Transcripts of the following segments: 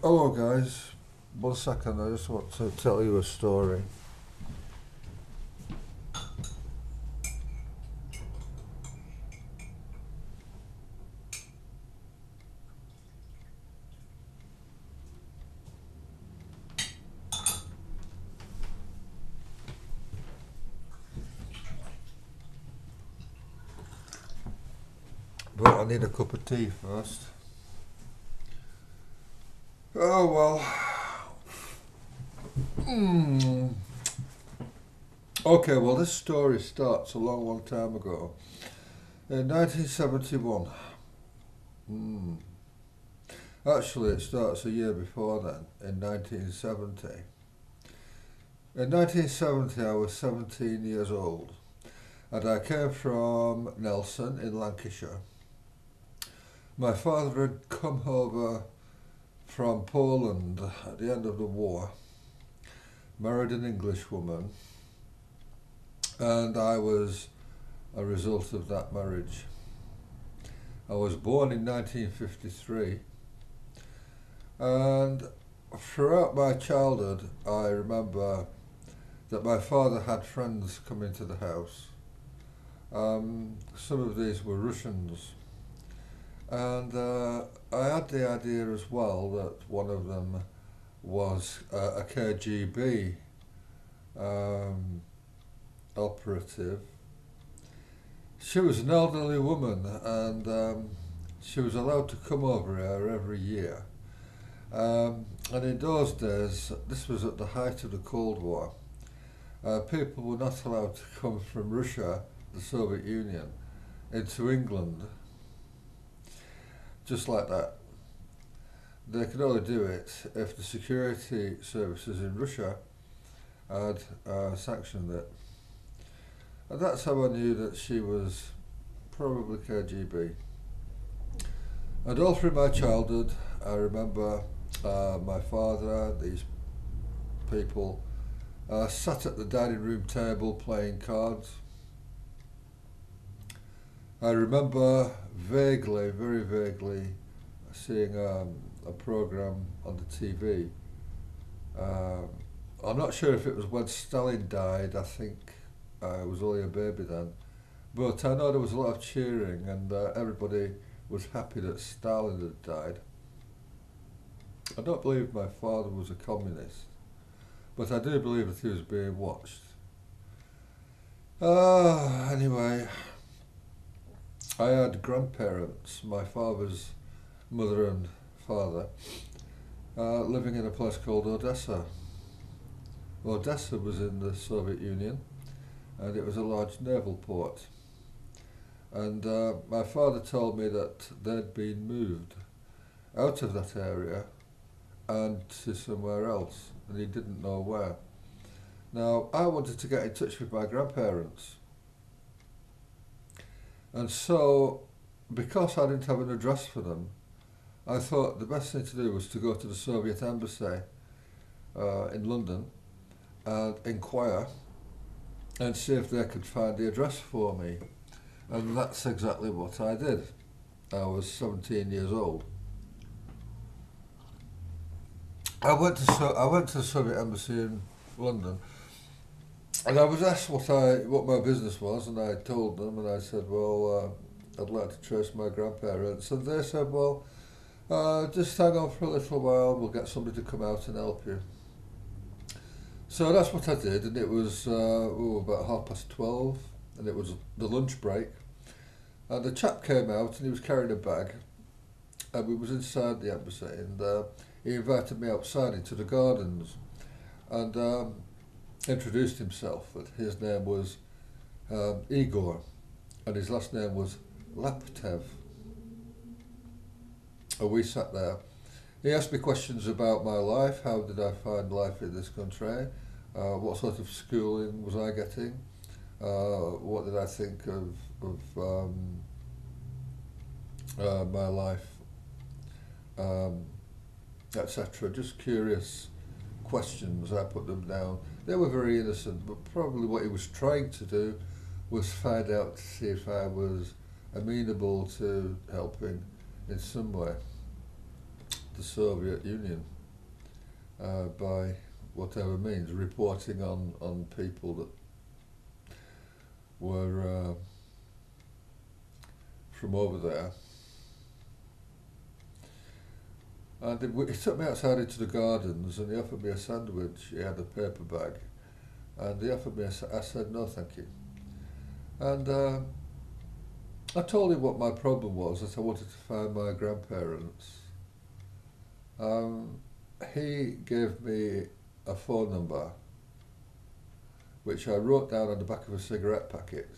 Hello guys, 1 second, I just want to tell you a story. But I need a cup of tea first. Oh well. Okay, well this story starts a long, long time ago. In 1971. Actually, it starts a year before then, in 1970. In 1970, I was 17 years old, and I came from Nelson in Lancashire. My father had come over from Poland at the end of the war, married an English woman, and I was a result of that marriage. I was born in 1953, and throughout my childhood I remember that my father had friends come into the house. Some of these were Russians, and I had the idea as well that one of them was a KGB operative. She was an elderly woman, and she was allowed to come over here every year. And in those days, this was at the height of the Cold War, people were not allowed to come from Russia, the Soviet Union, into England just like that. They could only do it if the security services in Russia had sanctioned it. And that's how I knew that she was probably KGB. And all through my childhood, I remember my father, these people, sat at the dining room table playing cards. I remember vaguely, very vaguely, seeing a program on the TV. I'm not sure if it was when Stalin died. I think I was only a baby then, but I know there was a lot of cheering, and everybody was happy that Stalin had died. I don't believe my father was a communist, but I do believe that he was being watched. Anyway, I had grandparents, my father's mother and father, living in a place called Odessa. Odessa was in the Soviet Union, and it was a large naval port. And my father told me that they'd been moved out of that area and to somewhere else, and he didn't know where. Now, I wanted to get in touch with my grandparents, and so, because I didn't have an address for them, I thought the best thing to do was to go to the Soviet embassy in London and inquire and see if they could find the address for me. And that's exactly what I did. I was 17 years old. I went to the Soviet embassy in London, and I was asked what my business was, and I told them, and I said, well, I'd like to trace my grandparents, and they said, well, just hang on for a little while, we'll get somebody to come out and help you. So that's what I did, and it was about 12:30, and it was the lunch break, and a chap came out, and he was carrying a bag, and we was inside the embassy, and he invited me outside into the gardens, and introduced himself, that his name was Igor, and his last name was Laptev. And we sat there. He asked me questions about my life. How did I find life in this country? What sort of schooling was I getting? What did I think of my life, etc. Just curious questions. I put them down. They were very innocent, but probably what he was trying to do was find out to see if I was amenable to helping in some way. the Soviet Union by whatever means, reporting on people that were from over there. And he took me outside into the gardens and he offered me a sandwich. He had a paper bag. And he offered me I said, no thank you. And I told him what my problem was, that I wanted to find my grandparents. He gave me a phone number, which I wrote down on the back of a cigarette packet.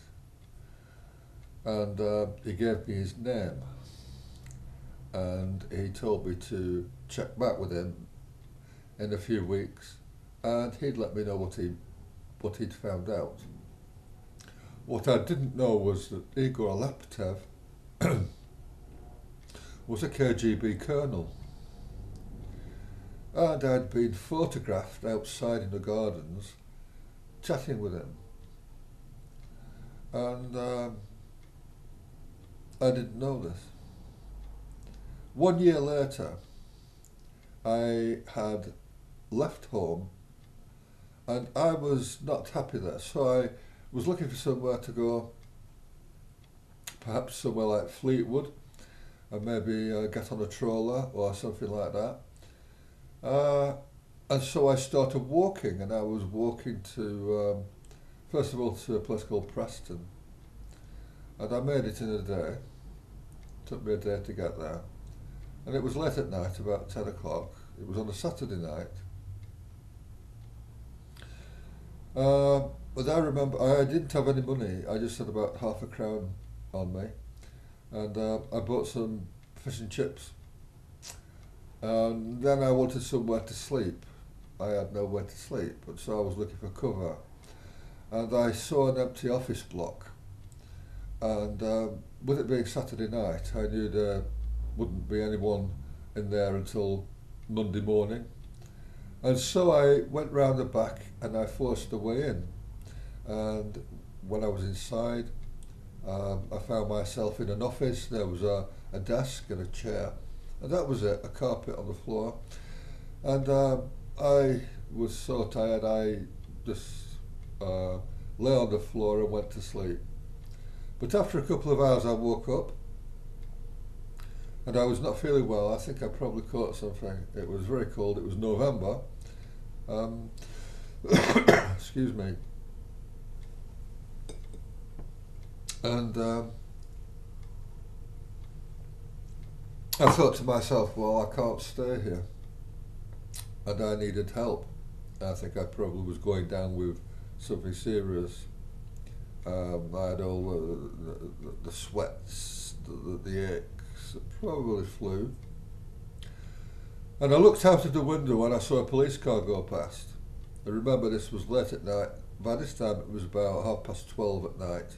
And he gave me his name. And he told me to check back with him in a few weeks, and he'd let me know what he'd found out. What I didn't know was that Igor Laptev was a KGB colonel, and I'd been photographed outside in the gardens chatting with him. And I didn't know this. 1 year later, I had left home and I was not happy there, so I was looking for somewhere to go, perhaps somewhere like Fleetwood, and maybe get on a trawler or something like that. And so I started walking, and I was walking to, first of all, to a place called Preston. And I made it in a day. It took me a day to get there. And it was late at night, about 10 o'clock. It was on a Saturday night. But I remember I didn't have any money. I just had about £0.50 on me. And I bought some fish and chips. And then I wanted somewhere to sleep. I had nowhere to sleep, and so I was looking for cover. And I saw an empty office block. And with it being Saturday night, I knew there wouldn't be anyone in there until Monday morning. And so I went round the back and I forced a way in. And when I was inside, I found myself in an office. There was a desk and a chair, and that was it, a carpet on the floor. And I was so tired, I just lay on the floor and went to sleep. But after a couple of hours I woke up, and I was not feeling well. I think I probably caught something. It was very cold. It was November. Excuse me. And I thought to myself, well, I can't stay here. And I needed help. I think I probably was going down with something serious. I had all the sweats, the aches, probably flu. And I looked out of the window and I saw a police car go past. I remember this was late at night. By this time it was about 12:30 at night.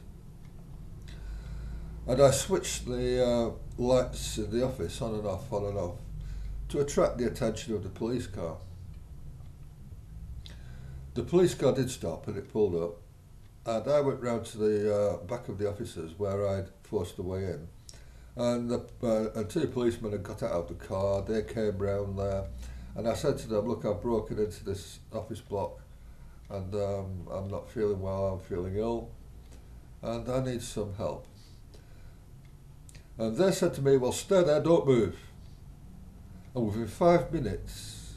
And I switched the lights in the office on and off, to attract the attention of the police car. The police car did stop and it pulled up, and I went round to the back of the offices where I'd forced the way in. And two policemen had got out of the car. They came round there, and I said to them, look, I've broken into this office block, and I'm not feeling well, I'm feeling ill, and I need some help. And they said to me, well, stay there, don't move. And within 5 minutes,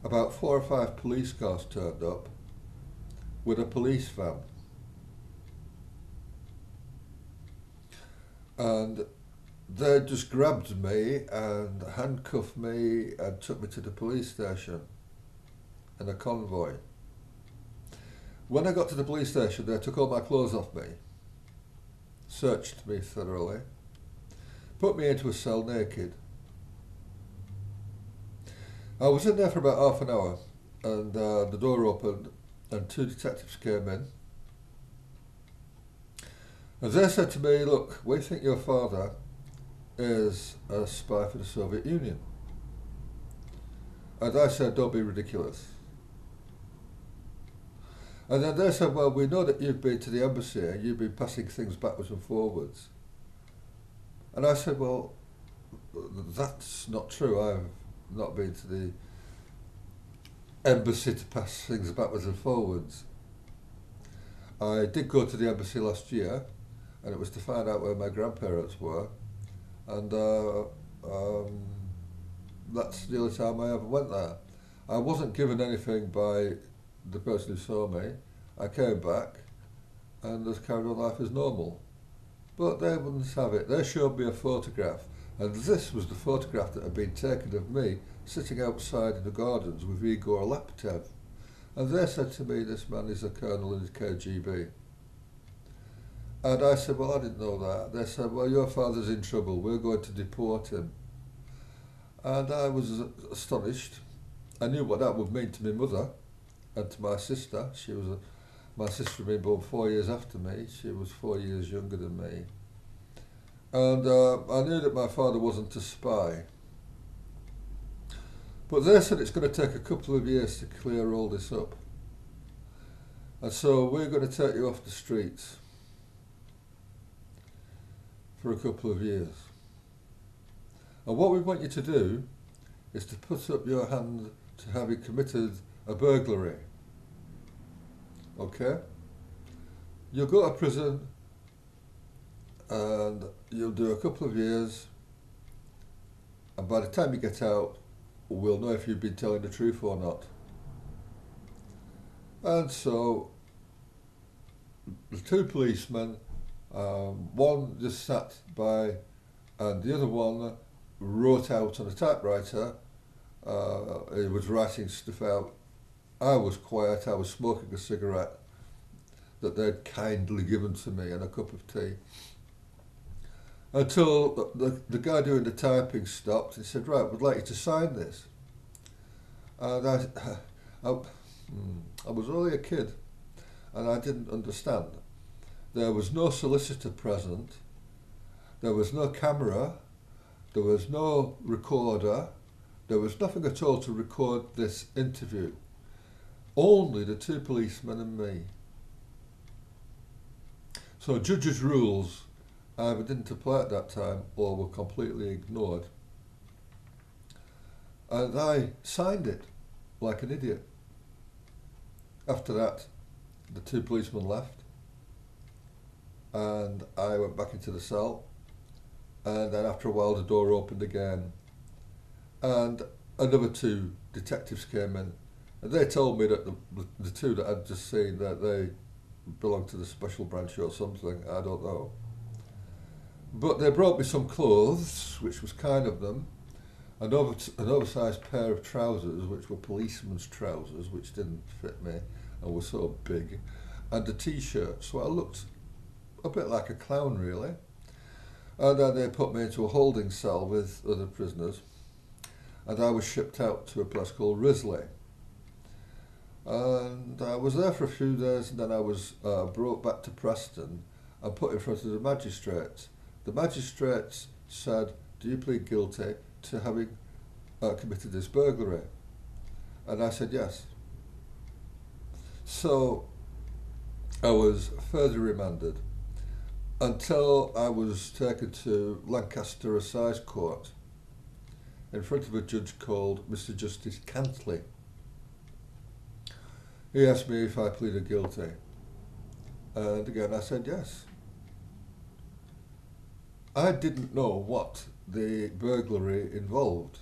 about 4 or 5 police cars turned up with a police van. And they just grabbed me and handcuffed me and took me to the police station in a convoy. When I got to the police station, they took all my clothes off me, searched me thoroughly, put me into a cell naked. I was in there for about half an hour, and the door opened and 2 detectives came in. And they said to me, look, we think your father is a spy for the Soviet Union. And I said, don't be ridiculous. And then they said, well, we know that you've been to the embassy and you've been passing things backwards and forwards. And I said, well, that's not true. not been to the embassy to pass things backwards and forwards. I did go to the embassy last year, and it was to find out where my grandparents were, and that's the only time I ever went there. I wasn't given anything by the person who saw me. I came back and just carried on life as normal. But they wouldn't have it. They showed me a photograph, and this was the photograph that had been taken of me sitting outside in the gardens with Igor Laptev. And they said to me, this man is a colonel in the KGB. And I said, well, I didn't know that. They said, well, your father's in trouble. We're going to deport him. And I was astonished. I knew what that would mean to my mother and to my sister. My sister had been born 4 years after me. She was 4 years younger than me. And I knew that my father wasn't a spy. But they said it's going to take a couple of years to clear all this up. And so we're going to take you off the streets for a couple of years. And what we want you to do is to put up your hand to having committed a burglary. Okay? You'll go to prison and you'll do a couple of years, and by the time you get out, we'll know if you've been telling the truth or not. And so the two policemen, one just sat by and the other one wrote out on a typewriter. He was writing stuff out. I was quiet, I was smoking a cigarette that they'd kindly given to me and a cup of tea. Until the guy doing the typing stopped and said, right, we'd like you to sign this. And I was only a kid and I didn't understand. There was no solicitor present, there was no camera, there was no recorder, there was nothing at all to record this interview. Only the two policemen and me. So judges' rules either didn't apply at that time or were completely ignored. And I signed it like an idiot. After that, the two policemen left and I went back into the cell, and then after a while the door opened again and another two detectives came in, and they told me that the two that I'd just seen, that they belonged to the special branch or something, I don't know. But they brought me some clothes, which was kind of them, an oversized pair of trousers, which were policeman's trousers, which didn't fit me and were so big, and a t-shirt, so I looked a bit like a clown really. And then they put me into a holding cell with other prisoners, and I was shipped out to a place called Risley. And I was there for a few days, and then I was brought back to Preston and put in front of the magistrates. The magistrates said, do you plead guilty to having committed this burglary? And I said yes. So I was further remanded until I was taken to Lancaster Assize Court in front of a judge called Mr. Justice Cantley. He asked me if I pleaded guilty, and again I said yes. I didn't know what the burglary involved,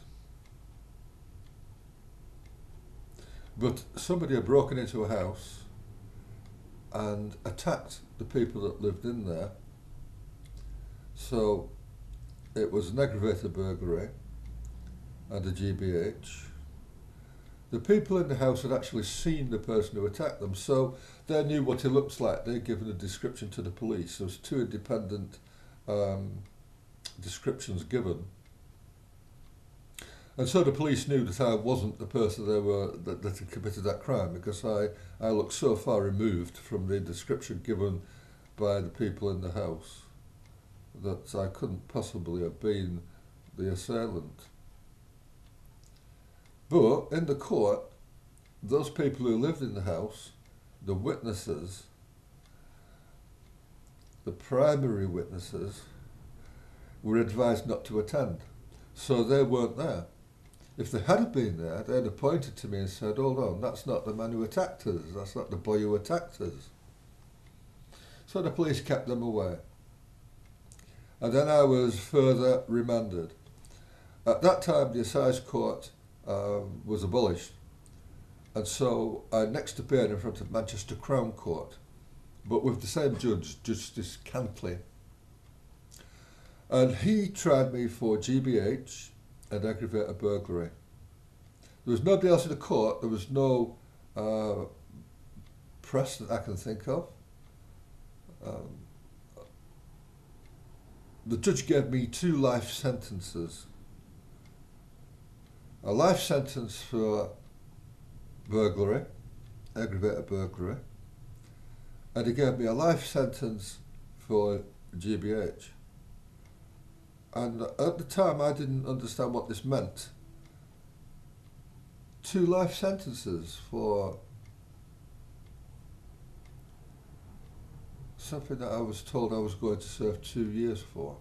but somebody had broken into a house and attacked the people that lived in there. So it was an aggravated burglary and a GBH. The people in the house had actually seen the person who attacked them, so they knew what he looked like. They'd given a description to the police. There was two independent descriptions given. And so the police knew that I wasn't the person that had committed that crime, because I looked so far removed from the description given by the people in the house that I couldn't possibly have been the assailant. But in the court, those people who lived in the house, the witnesses, the primary witnesses, were advised not to attend. So they weren't there. If they had been there, they'd have pointed to me and said, hold on, that's not the man who attacked us, that's not the boy who attacked us. So the police kept them away. And then I was further remanded. At that time, the assize court was abolished, and so I next appeared in front of Manchester Crown Court, but with the same judge, Justice Cantley. And he tried me for GBH and aggravated burglary. There was nobody else in the court, there was no press that I can think of. The judge gave me 2 life sentences. A life sentence for burglary, aggravated burglary, and he gave me a life sentence for GBH. And at the time I didn't understand what this meant. 2 life sentences for something that I was told I was going to serve 2 years for.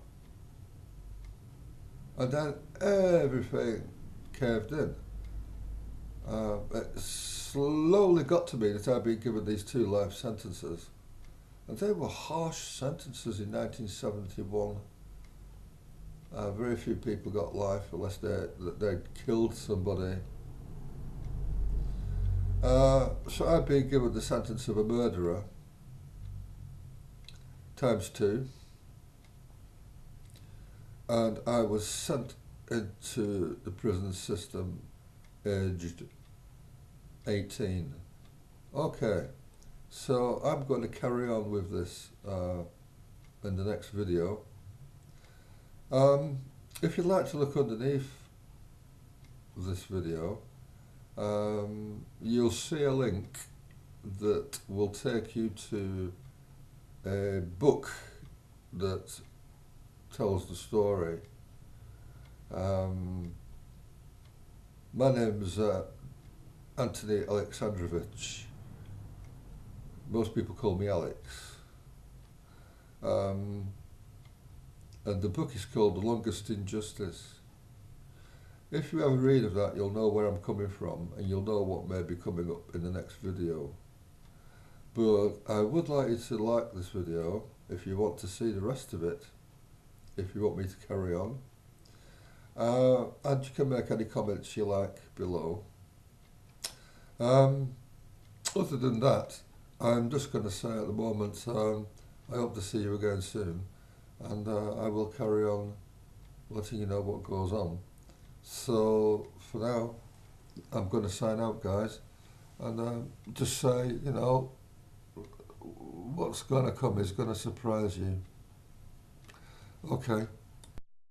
And then everything caved in. It slowly got to me that I'd been given these 2 life sentences. And they were harsh sentences in 1971. Very few people got life unless they'd killed somebody. So I'd been given the sentence of a murderer, ×2, and I was sent into the prison system aged 18. Okay, so I'm going to carry on with this in the next video. If you'd like to look underneath this video, you'll see a link that will take you to a book that tells the story. My name's Anthony Alexandrovic. Most people call me Alex. And the book is called The Longest Injustice. If you have a read of that, you'll know where I'm coming from, and you'll know what may be coming up in the next video. But I would like you to like this video if you want to see the rest of it, if you want me to carry on. And you can make any comments you like below. Other than that, I'm just going to say at the moment, I hope to see you again soon, and I will carry on letting you know what goes on. So for now, I'm going to sign out, guys, and just say, you know, what's going to come is going to surprise you. Okay.